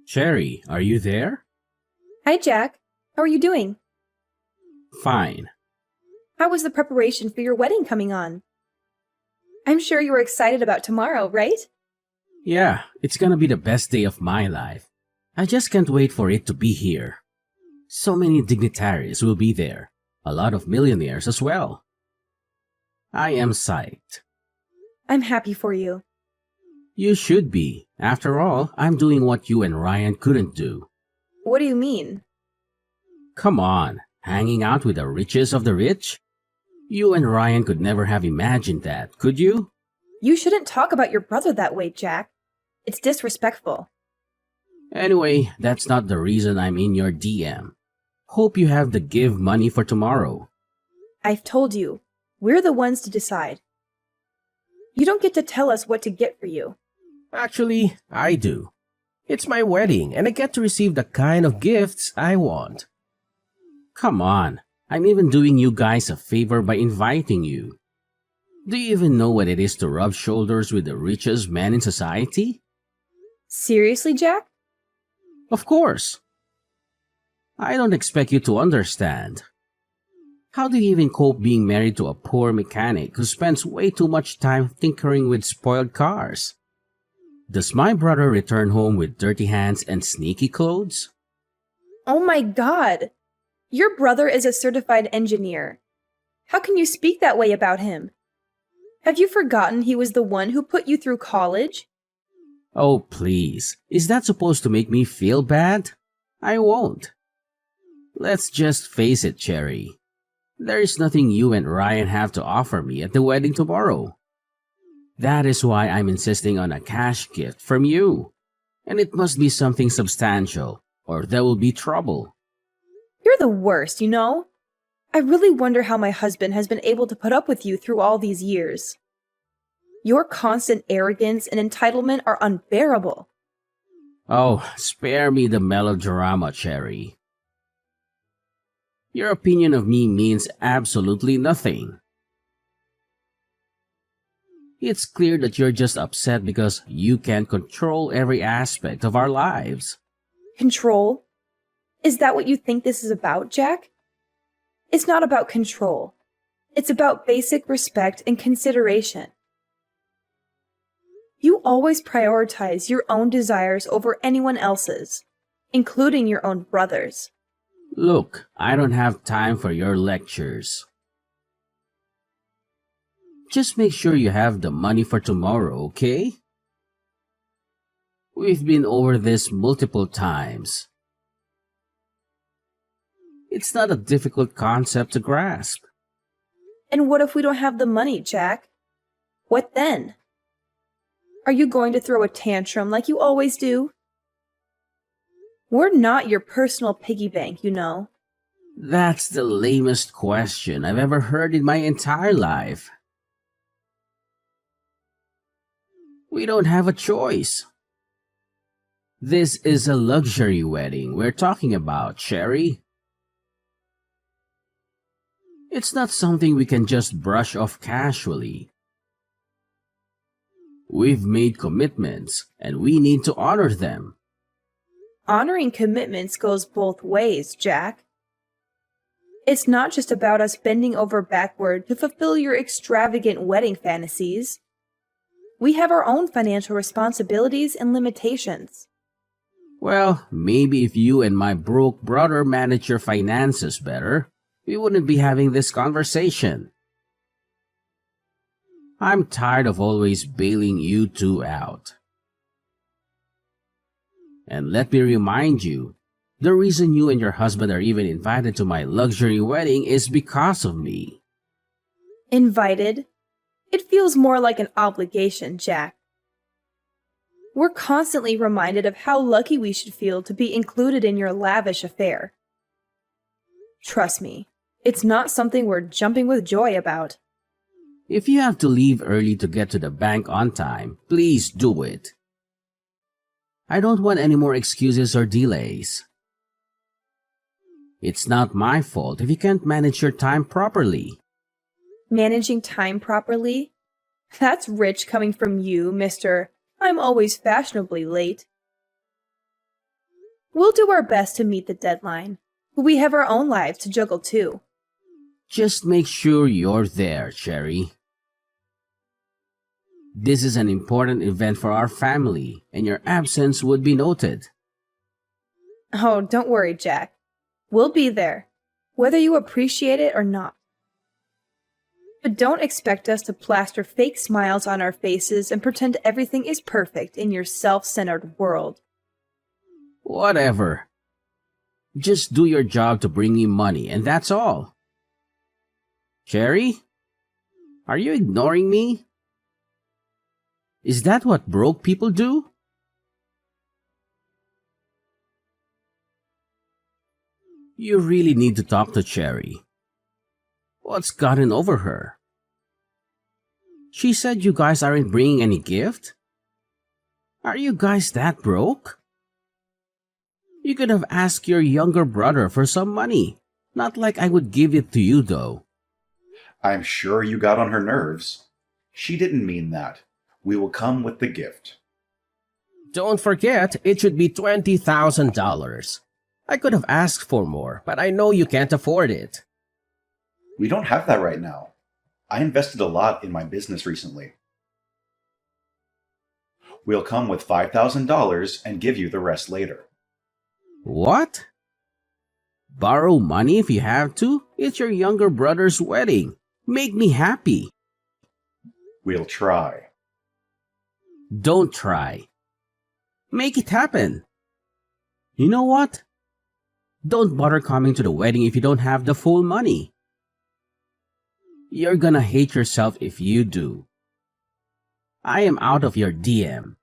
Cherry, are you there? Hi, Jack. How are you doing? Fine. How was the preparation for your wedding coming on? I'm sure you were excited about tomorrow, right? Yeah, it's gonna be the best day of my life. I just can't wait for it to be here. So many dignitaries will be there. A lot of millionaires as well. I am psyched. I'm happy for you. You should be. After all, I'm doing what you and Ryan couldn't do. What do you mean? Come on, hanging out with the richest of the rich? You and Ryan could never have imagined that, could you? You shouldn't talk about your brother that way, Jack. It's disrespectful. Anyway, that's not the reason I'm in your DM. Hope you have the give money for tomorrow. I've told you, we're the ones to decide. You don't get to tell us what to get for you. Actually, I do. It's my wedding and I get to receive the kind of gifts I want. Come on, I'm even doing you guys a favor by inviting you. Do you even know what it is to rub shoulders with the richest man in society? Seriously, Jack? Of course. I don't expect you to understand. How do you even cope being married to a poor mechanic who spends way too much time tinkering with spoiled cars? Does my brother return home with dirty hands and sneaky clothes? Oh my God! Your brother is a certified engineer. How can you speak that way about him? Have you forgotten he was the one who put you through college? Oh, please. Is that supposed to make me feel bad? I won't. Let's just face it, Cherry. There is nothing you and Ryan have to offer me at the wedding tomorrow. That is why I'm insisting on a cash gift from you. And it must be something substantial, or there will be trouble. You're the worst, you know? I really wonder how my husband has been able to put up with you through all these years. Your constant arrogance and entitlement are unbearable. Oh, spare me the melodrama, Cherry. Your opinion of me means absolutely nothing. It's clear that you're just upset because you can't control every aspect of our lives. Control? Is that what you think this is about, Jack? It's not about control. It's about basic respect and consideration. You always prioritize your own desires over anyone else's, including your own brother's. Look, I don't have time for your lectures. Just make sure you have the money for tomorrow, okay? We've been over this multiple times. It's not a difficult concept to grasp. And what if we don't have the money, Jack? What then? Are you going to throw a tantrum like you always do? We're not your personal piggy bank, you know. That's the lamest question I've ever heard in my entire life. We don't have a choice. This is a luxury wedding we're talking about, Cherry. It's not something we can just brush off casually. We've made commitments, and we need to honor them. Honoring commitments goes both ways, Jack. It's not just about us bending over backward to fulfill your extravagant wedding fantasies. We have our own financial responsibilities and limitations. Well, maybe if you and my broke brother manage your finances better, we wouldn't be having this conversation. I'm tired of always bailing you two out. And let me remind you, the reason you and your husband are even invited to my luxury wedding is because of me. Invited? It feels more like an obligation, Jack. We're constantly reminded of how lucky we should feel to be included in your lavish affair. Trust me, it's not something we're jumping with joy about. If you have to leave early to get to the bank on time, please do it. I don't want any more excuses or delays. It's not my fault if you can't manage your time properly. Managing time properly? That's rich coming from you, Mr. I'm always fashionably late. We'll do our best to meet the deadline, but we have our own lives to juggle too. Just make sure you're there, Cherry. This is an important event for our family, and your absence would be noted. Oh, don't worry, Jack. We'll be there, whether you appreciate it or not. But don't expect us to plaster fake smiles on our faces and pretend everything is perfect in your self-centered world. Whatever. Just do your job to bring me money, and that's all. Cherry? Are you ignoring me? Is that what broke people do? You really need to talk to Cherry. What's gotten over her? She said you guys aren't bringing any gift? Are you guys that broke? You could have asked your younger brother for some money. Not like I would give it to you, though. I'm sure you got on her nerves. She didn't mean that. We will come with the gift. Don't forget, it should be $20,000. I could have asked for more, but I know you can't afford it. We don't have that right now. I invested a lot in my business recently. We'll come with $5,000 and give you the rest later. What? Borrow money if you have to? It's your younger brother's wedding. Make me happy. We'll try. Don't try. Make it happen. You know what? Don't bother coming to the wedding if you don't have the full money. You're gonna hate yourself if you do. I am out of your DM.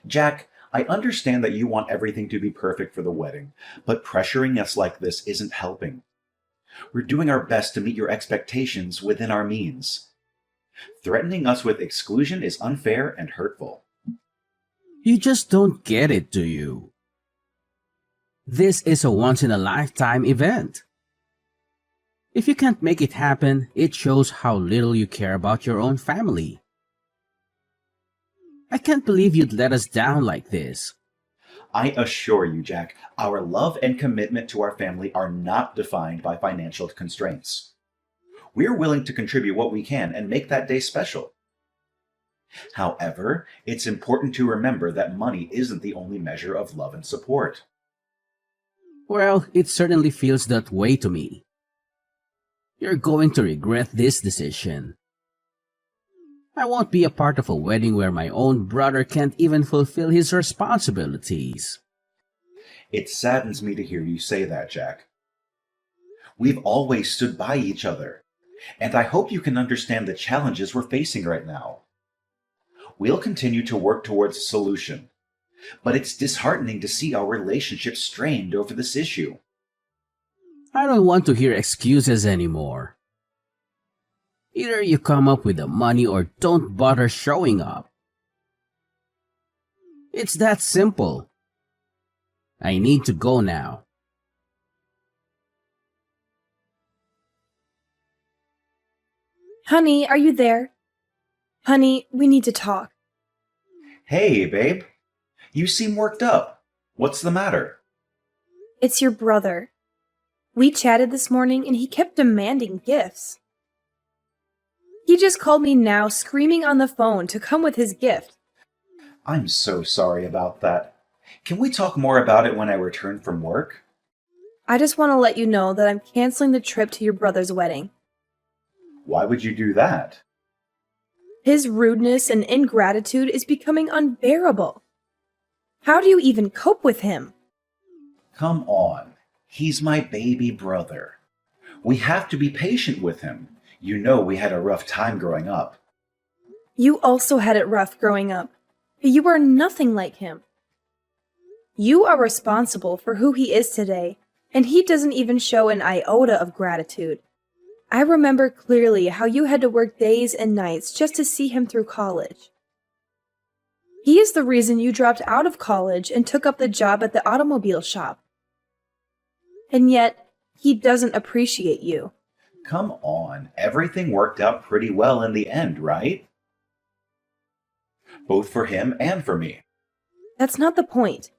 Jack, I understand that you want everything to be perfect for the wedding, but pressuring us like this isn't helping. We're doing our best to meet your expectations within our means. Threatening us with exclusion is unfair and hurtful. You just don't get it, do you? This is a once-in-a-lifetime event. If you can't make it happen, it shows how little you care about your own family. I can't believe you'd let us down like this. I assure you, Jack, our love and commitment to our family are not defined by financial constraints. We're willing to contribute what we can and make that day special. However, it's important to remember that money isn't the only measure of love and support. Well, it certainly feels that way to me. You're going to regret this decision. I won't be a part of a wedding where my own brother can't even fulfill his responsibilities. It saddens me to hear you say that, Jack. We've always stood by each other, and I hope you can understand the challenges we're facing right now. We'll continue to work towards a solution, but it's disheartening to see our relationship strained over this issue. I don't want to hear excuses anymore. Either you come up with the money or don't bother showing up. It's that simple. I need to go now. Honey, are you there? Honey, we need to talk. Hey, babe. You seem worked up. What's the matter? It's your brother. We chatted this morning and he kept demanding gifts. He just called me now, screaming on the phone to come with his gift. I'm so sorry about that. Can we talk more about it when I return from work? I just want to let you know that I'm canceling the trip to your brother's wedding. Why would you do that? His rudeness and ingratitude is becoming unbearable. How do you even cope with him? Come on. He's my baby brother. We have to be patient with him. You know we had a rough time growing up. You also had it rough growing up, but you are nothing like him. You are responsible for who he is today, and he doesn't even show an iota of gratitude. I remember clearly how you had to work days and nights just to see him through college. He is the reason you dropped out of college and took up the job at the automobile shop. And yet, he doesn't appreciate you. Come on, everything worked out pretty well in the end, right? Both for him and for me. That's not the point.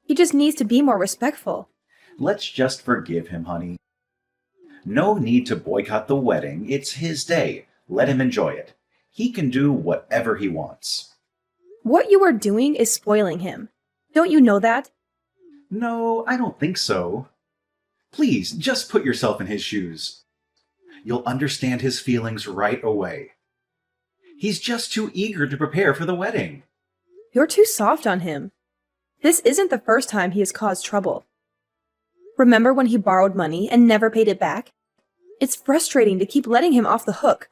He just needs to be more respectful. Let's just forgive him, honey. No need to boycott the wedding. It's his day. Let him enjoy it. He can do whatever he wants. What you are doing is spoiling him. Don't you know that? No, I don't think so. Please, just put yourself in his shoes. You'll understand his feelings right away. He's just too eager to prepare for the wedding. You're too soft on him. This isn't the first time he has caused trouble. Remember when he borrowed money and never paid it back? It's frustrating to keep letting him off the hook.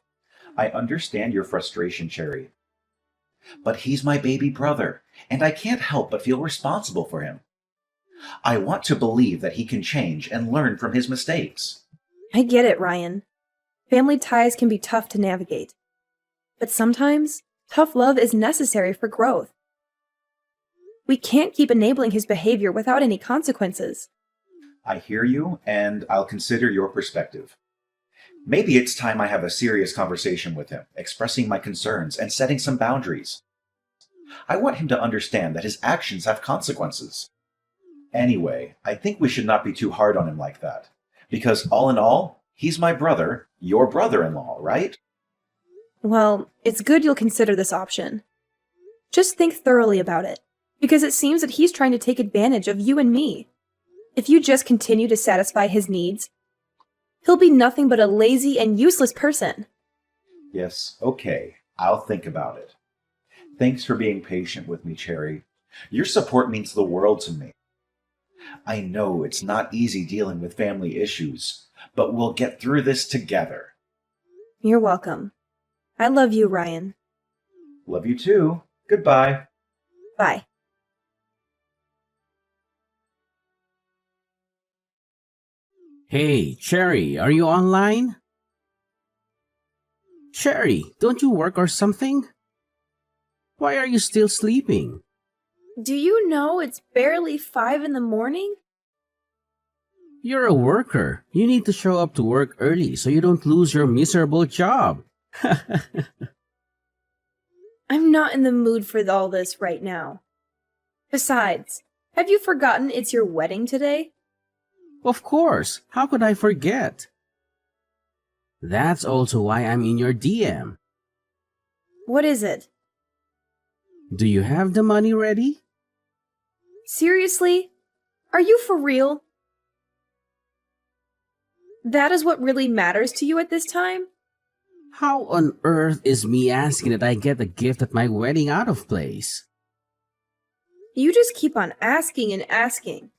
I understand your frustration, Cherry. But he's my baby brother, and I can't help but feel responsible for him. I want to believe that he can change and learn from his mistakes. I get it, Ryan. Family ties can be tough to navigate. But sometimes, tough love is necessary for growth. We can't keep enabling his behavior without any consequences. I hear you, and I'll consider your perspective. Maybe it's time I have a serious conversation with him, expressing my concerns and setting some boundaries. I want him to understand that his actions have consequences. Anyway, I think we should not be too hard on him like that. Because all in all, he's my brother, your brother-in-law, right? Well, it's good you'll consider this option. Just think thoroughly about it, because it seems that he's trying to take advantage of you and me. If you just continue to satisfy his needs, he'll be nothing but a lazy and useless person. Yes, okay. I'll think about it. Thanks for being patient with me, Cherry. Your support means the world to me. I know it's not easy dealing with family issues, but we'll get through this together. You're welcome. I love you, Ryan. Love you too. Goodbye. Bye. Hey, Cherry, are you online? Cherry, don't you work or something? Why are you still sleeping? Do you know it's barely 5 in the morning? You're a worker. You need to show up to work early so you don't lose your miserable job. I'm not in the mood for all this right now. Besides, have you forgotten it's your wedding today? Of course. How could I forget? That's also why I'm in your DM. What is it? Do you have the money ready? Seriously? Are you for real? That is what really matters to you at this time? How on earth is me asking that I get a gift at my wedding out of place? You just keep on asking and asking.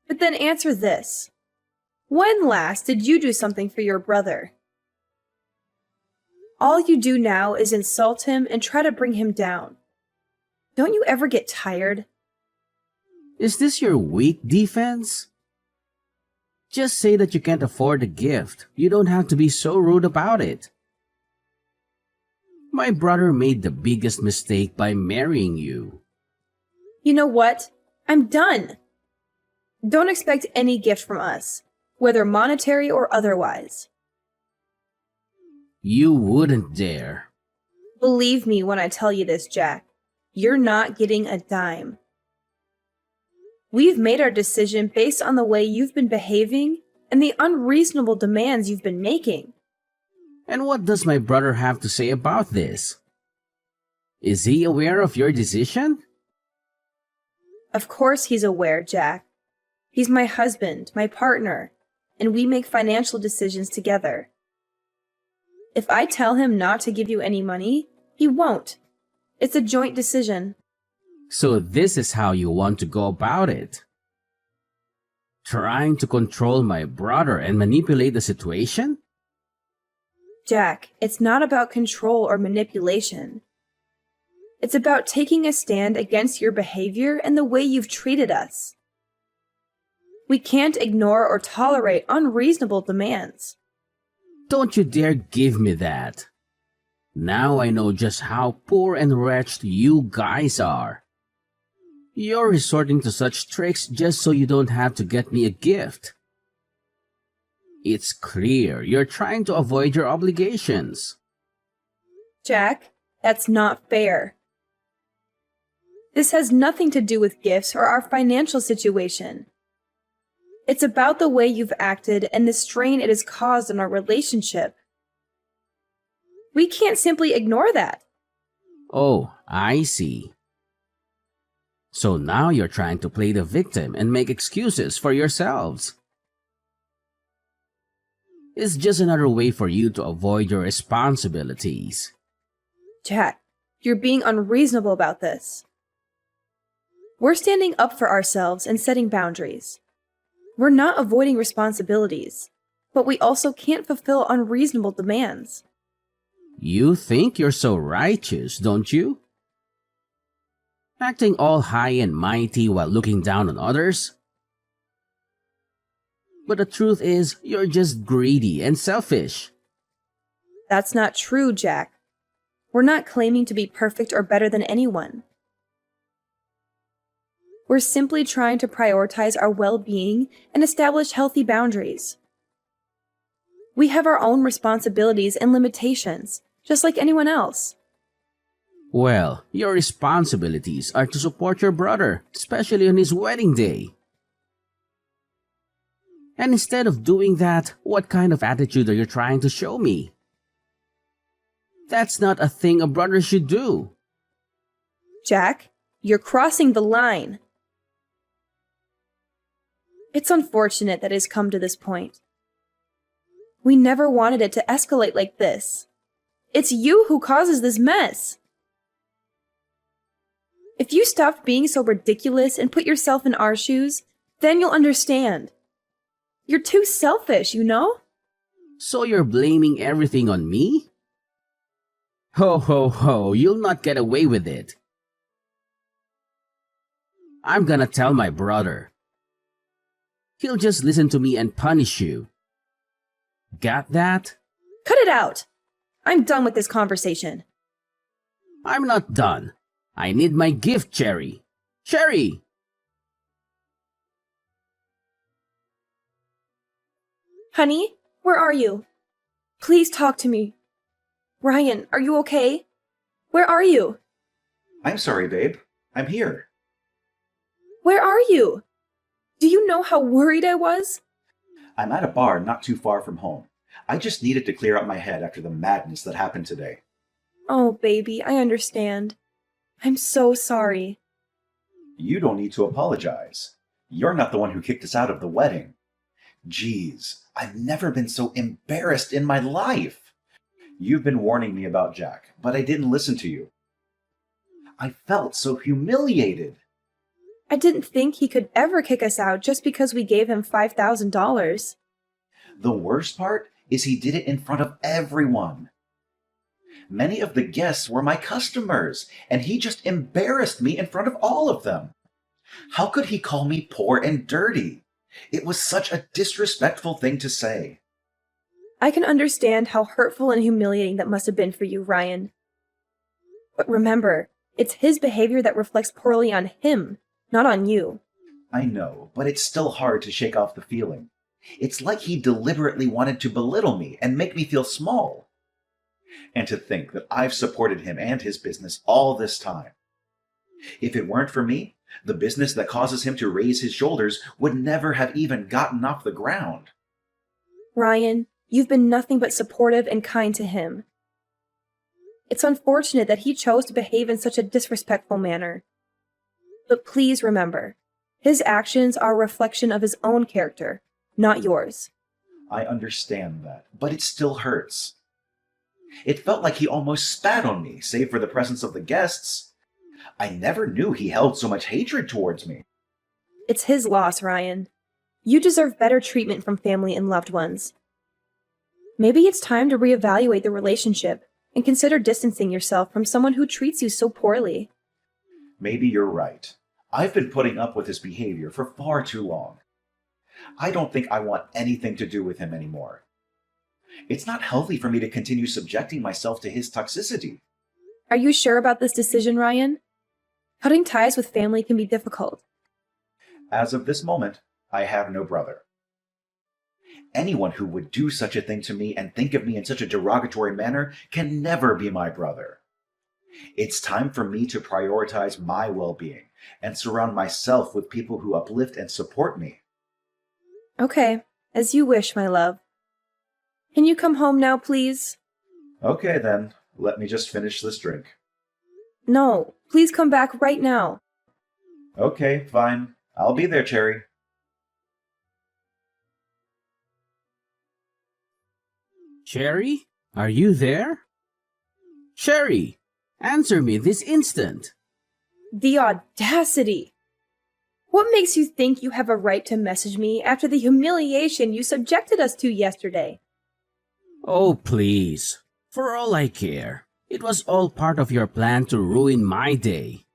But then answer this. When last did you do something for your brother? All you do now is insult him and try to bring him down. Don't you ever get tired? Is this your weak defense? Just say that you can't afford the gift. You don't have to be so rude about it. My brother made the biggest mistake by marrying you. You know what? I'm done. Don't expect any gift from us, whether monetary or otherwise. You wouldn't dare. Believe me when I tell you this, Jack. You're not getting a dime. We've made our decision based on the way you've been behaving and the unreasonable demands you've been making. And what does my brother have to say about this? Is he aware of your decision? Of course he's aware, Jack. He's my husband, my partner, and we make financial decisions together. If I tell him not to give you any money, he won't. It's a joint decision. So this is how you want to go about it. Trying to control my brother and manipulate the situation? Jack, it's not about control or manipulation. It's about taking a stand against your behavior and the way you've treated us. We can't ignore or tolerate unreasonable demands. Don't you dare give me that. Now I know just how poor and wretched you guys are. You're resorting to such tricks just so you don't have to get me a gift. It's clear you're trying to avoid your obligations. Jack, that's not fair. This has nothing to do with gifts or our financial situation. It's about the way you've acted and the strain it has caused on our relationship. We can't simply ignore that. Oh, I see. So now you're trying to play the victim and make excuses for yourselves. It's just another way for you to avoid your responsibilities. Jack, you're being unreasonable about this. We're standing up for ourselves and setting boundaries. We're not avoiding responsibilities, but we also can't fulfill unreasonable demands. You think you're so righteous, don't you? Acting all high and mighty while looking down on others? But the truth is, you're just greedy and selfish. That's not true, Jack. We're not claiming to be perfect or better than anyone. We're simply trying to prioritize our well-being and establish healthy boundaries. We have our own responsibilities and limitations, just like anyone else. Well, your responsibilities are to support your brother, especially on his wedding day. And instead of doing that, what kind of attitude are you trying to show me? That's not a thing a brother should do. Jack, you're crossing the line. It's unfortunate that it has come to this point. We never wanted it to escalate like this. It's you who causes this mess. If you stopped being so ridiculous and put yourself in our shoes, then you'll understand. You're too selfish, you know? So you're blaming everything on me? Ho ho ho, you'll not get away with it. I'm gonna tell my brother. He'll just listen to me and punish you. Got that? Cut it out! I'm done with this conversation. I'm not done. I need my gift, Cherry. Cherry! Honey, where are you? Please talk to me. Ryan, are you okay? Where are you? I'm sorry, babe. I'm here. Where are you? Do you know how worried I was? I'm at a bar not too far from home. I just needed to clear up my head after the madness that happened today. Oh, baby, I understand. I'm so sorry. You don't need to apologize. You're not the one who kicked us out of the wedding. Jeez, I've never been so embarrassed in my life. You've been warning me about Jack, but I didn't listen to you. I felt so humiliated. I didn't think he could ever kick us out just because we gave him $5,000. The worst part is he did it in front of everyone. Many of the guests were my customers, and he just embarrassed me in front of all of them. How could he call me poor and dirty? It was such a disrespectful thing to say. I can understand how hurtful and humiliating that must have been for you, Ryan. But remember, it's his behavior that reflects poorly on him, not on you. I know, but it's still hard to shake off the feeling. It's like he deliberately wanted to belittle me and make me feel small. And to think that I've supported him and his business all this time. If it weren't for me, the business that causes him to raise his shoulders would never have even gotten off the ground. Ryan, you've been nothing but supportive and kind to him. It's unfortunate that he chose to behave in such a disrespectful manner. But please remember, his actions are a reflection of his own character, not yours. I understand that, but it still hurts. It felt like he almost spat on me, save for the presence of the guests. I never knew he held so much hatred towards me. It's his loss, Ryan. You deserve better treatment from family and loved ones. Maybe it's time to reevaluate the relationship and consider distancing yourself from someone who treats you so poorly. Maybe you're right. I've been putting up with his behavior for far too long. I don't think I want anything to do with him anymore. It's not healthy for me to continue subjecting myself to his toxicity. Are you sure about this decision, Ryan? Cutting ties with family can be difficult. As of this moment, I have no brother. Anyone who would do such a thing to me and think of me in such a derogatory manner can never be my brother. It's time for me to prioritize my well-being and surround myself with people who uplift and support me. Okay, as you wish, my love. Can you come home now, please? Okay then, let me just finish this drink. No, please come back right now. Okay, fine. I'll be there, Cherry. Cherry, are you there? Cherry, answer me this instant. The audacity! What makes you think you have a right to message me after the humiliation you subjected us to yesterday? Oh, please. For all I care, it was all part of your plan to ruin my day.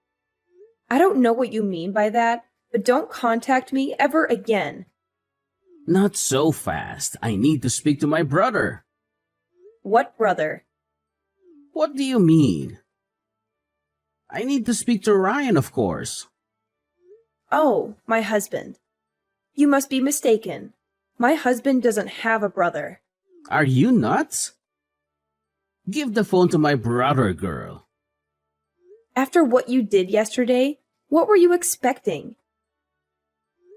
I don't know what you mean by that, but don't contact me ever again. Not so fast. I need to speak to my brother. What brother? What do you mean? I need to speak to Ryan, of course. Oh, my husband. You must be mistaken. My husband doesn't have a brother. Are you nuts? Give the phone to my brother, girl. After what you did yesterday, what were you expecting?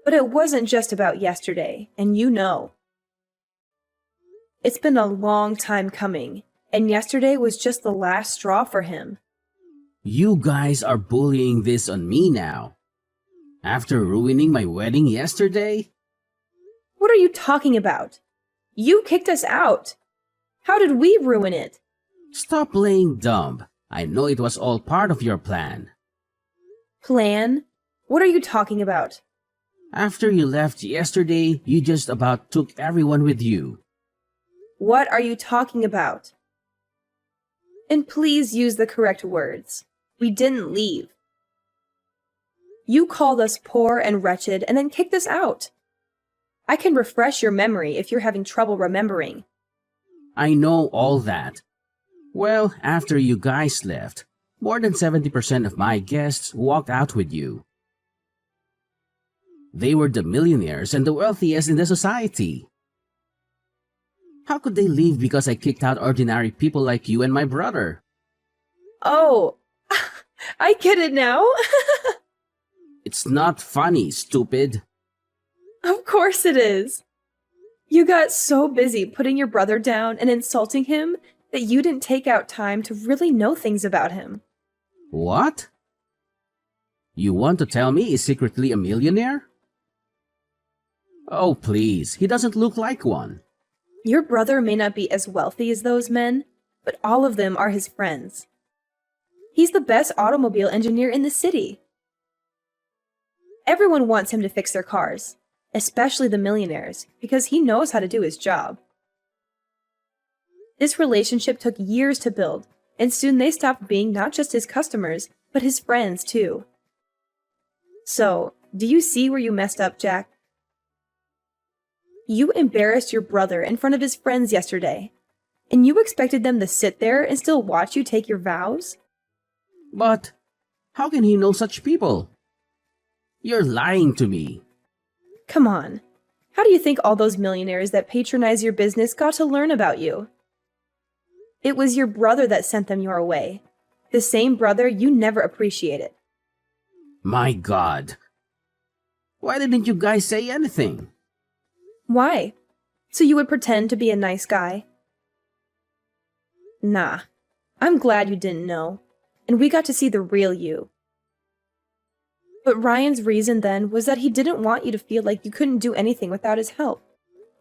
But it wasn't just about yesterday, and you know. It's been a long time coming, and yesterday was just the last straw for him. You guys are bullying this on me now. After ruining my wedding yesterday? What are you talking about? You kicked us out. How did we ruin it? Stop playing dumb. I know it was all part of your plan. Plan? What are you talking about? After you left yesterday, you just about took everyone with you. What are you talking about? And please use the correct words. We didn't leave. You called us poor and wretched and then kicked us out. I can refresh your memory if you're having trouble remembering. I know all that. Well, after you guys left, more than 70% of my guests walked out with you. They were the millionaires and the wealthiest in the society. How could they leave because I kicked out ordinary people like you and my brother? Oh, I get it now. It's not funny, stupid. Of course it is. You got so busy putting your brother down and insulting him that you didn't take out time to really know things about him. What? You want to tell me he's secretly a millionaire? Oh, please, he doesn't look like one. Your brother may not be as wealthy as those men, but all of them are his friends. He's the best automobile engineer in the city. Everyone wants him to fix their cars, especially the millionaires, because he knows how to do his job. This relationship took years to build, and soon they stopped being not just his customers, but his friends too. So, do you see where you messed up, Jack? You embarrassed your brother in front of his friends yesterday, and you expected them to sit there and still watch you take your vows? But how can he know such people? You're lying to me. Come on. How do you think all those millionaires that patronize your business got to learn about you? It was your brother that sent them your way. The same brother you never appreciated. My God. Why didn't you guys say anything? Why? So you would pretend to be a nice guy? Nah. I'm glad you didn't know, and we got to see the real you. But Ryan's reason then was that he didn't want you to feel like you couldn't do anything without his help.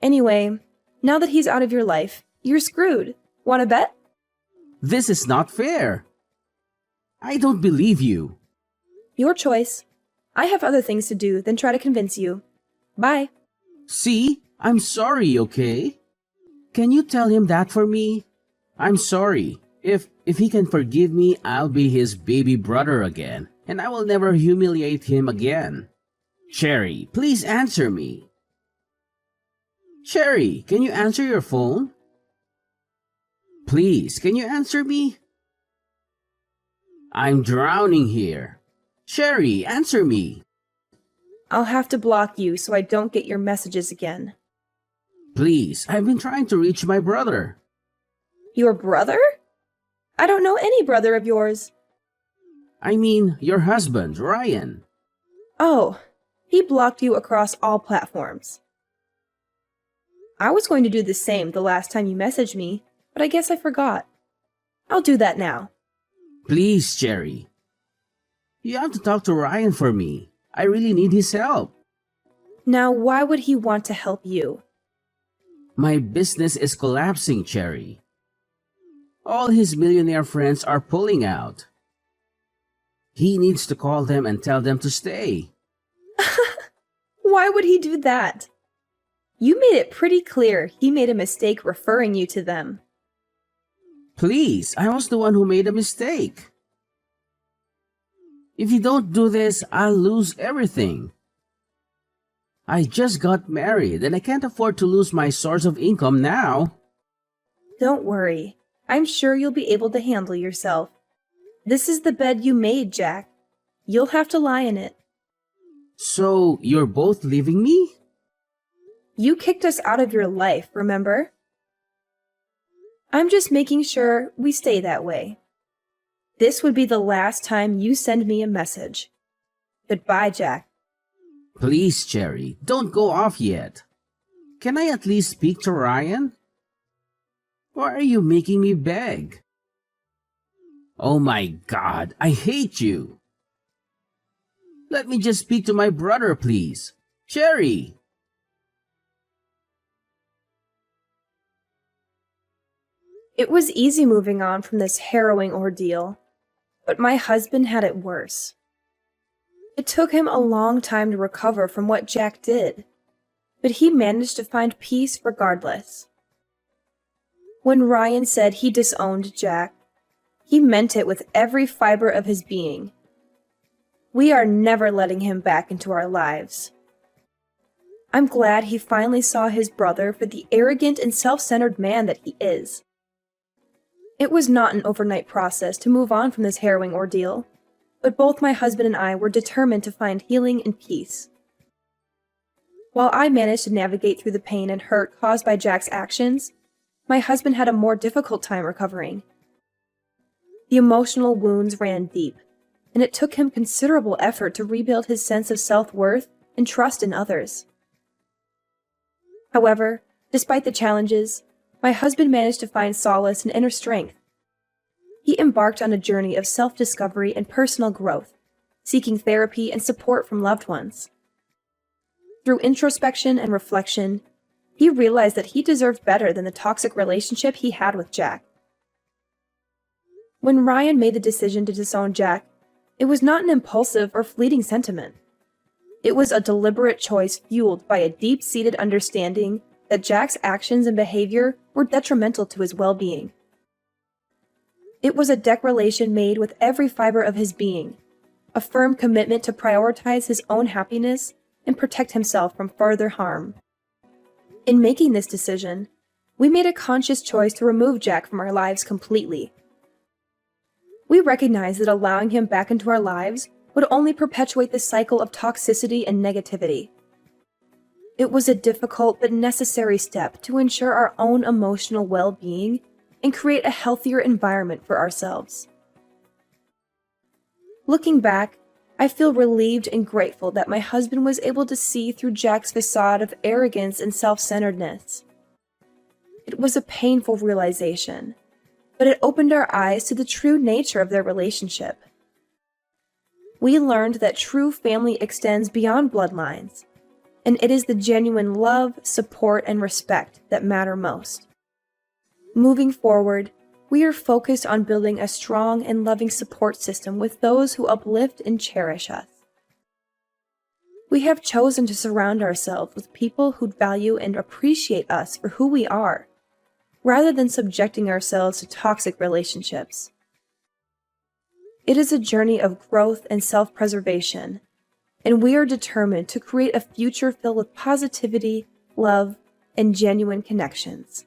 Anyway, now that he's out of your life, you're screwed. Wanna bet? This is not fair. I don't believe you. Your choice. I have other things to do than try to convince you. Bye. See, I'm sorry, okay? Can you tell him that for me? I'm sorry. If he can forgive me, I'll be his baby brother again, and I will never humiliate him again. Cherry, please answer me. Cherry, can you answer your phone? Please, can you answer me? I'm drowning here. Cherry, answer me. I'll have to block you so I don't get your messages again. Please, I've been trying to reach my brother. Your brother? I don't know any brother of yours. I mean, your husband, Ryan. Oh, he blocked you across all platforms. I was going to do the same the last time you messaged me, but I guess I forgot. I'll do that now. Please, Cherry. You have to talk to Ryan for me. I really need his help. Now, why would he want to help you? My business is collapsing, Cherry. All his millionaire friends are pulling out. He needs to call them and tell them to stay. Why would he do that? You made it pretty clear he made a mistake referring you to them. Please, I was the one who made a mistake. If you don't do this, I'll lose everything. I just got married and I can't afford to lose my source of income now. Don't worry. I'm sure you'll be able to handle yourself. This is the bed you made, Jack. You'll have to lie in it. So, you're both leaving me? You kicked us out of your life, remember? I'm just making sure we stay that way. This would be the last time you send me a message. Goodbye, Jack. Please, Cherry, don't go off yet. Can I at least speak to Ryan? Why are you making me beg? Oh my God, I hate you. Let me just speak to my brother, please. Cherry! It was easy moving on from this harrowing ordeal, but my husband had it worse. It took him a long time to recover from what Jack did, but he managed to find peace regardless. When Ryan said he disowned Jack, he meant it with every fiber of his being. We are never letting him back into our lives. I'm glad he finally saw his brother for the arrogant and self-centered man that he is. It was not an overnight process to move on from this harrowing ordeal, but both my husband and I were determined to find healing and peace. While I managed to navigate through the pain and hurt caused by Jack's actions, my husband had a more difficult time recovering. The emotional wounds ran deep, and it took him considerable effort to rebuild his sense of self-worth and trust in others. However, despite the challenges, my husband managed to find solace and inner strength. He embarked on a journey of self-discovery and personal growth, seeking therapy and support from loved ones. Through introspection and reflection, he realized that he deserved better than the toxic relationship he had with Jack. When Ryan made the decision to disown Jack, it was not an impulsive or fleeting sentiment. It was a deliberate choice fueled by a deep-seated understanding that Jack's actions and behavior were detrimental to his well-being. It was a declaration made with every fiber of his being, a firm commitment to prioritize his own happiness and protect himself from further harm. In making this decision, we made a conscious choice to remove Jack from our lives completely. We recognized that allowing him back into our lives would only perpetuate the cycle of toxicity and negativity. It was a difficult but necessary step to ensure our own emotional well-being and create a healthier environment for ourselves. Looking back, I feel relieved and grateful that my husband was able to see through Jack's facade of arrogance and self-centeredness. It was a painful realization, but it opened our eyes to the true nature of their relationship. We learned that true family extends beyond bloodlines, and it is the genuine love, support, and respect that matter most. Moving forward, we are focused on building a strong and loving support system with those who uplift and cherish us. We have chosen to surround ourselves with people who value and appreciate us for who we are, rather than subjecting ourselves to toxic relationships. It is a journey of growth and self-preservation, and we are determined to create a future filled with positivity, love, and genuine connections.